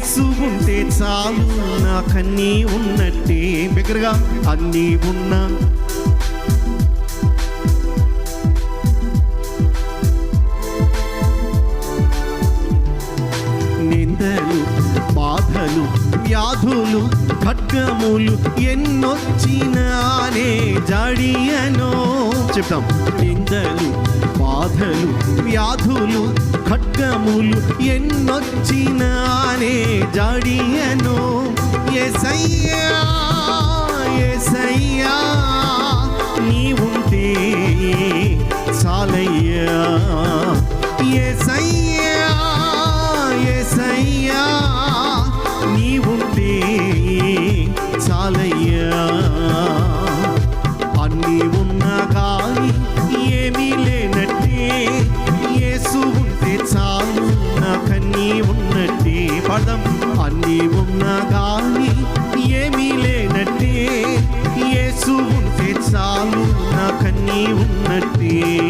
యేసు ఉంటే చాలు నాకన్నీ ఉన్నట్టే. బిగ్గరగా అన్నీ ఉన్నా నిందలు బాధలు వ్యాధులు ఖడ్గములు ఎన్నొచ్చినానే జాడియనో. చెప్తాం. నిందలు బాధలు వ్యాధులు ఖడ్గములు ఎన్నొచ్చినానే జాడియనో. యేసయ్యా యేసయ్యా నీవుంటే చాలయ్యా. యేసయ్యా యేసయ్యా నీవుంటే చాలయ్యా. అన్నీ ఉన్నా కానీ ఏమీ లేనట్టే. యేసు ఉంటే చాలు నాకన్నీ ఉన్నట్టే. పదం. అన్నీ ఉన్నా కానీ ఏమీ లేనట్టే. యేసు ఉంటే చాలు నాకన్నీ ఉన్నట్టే.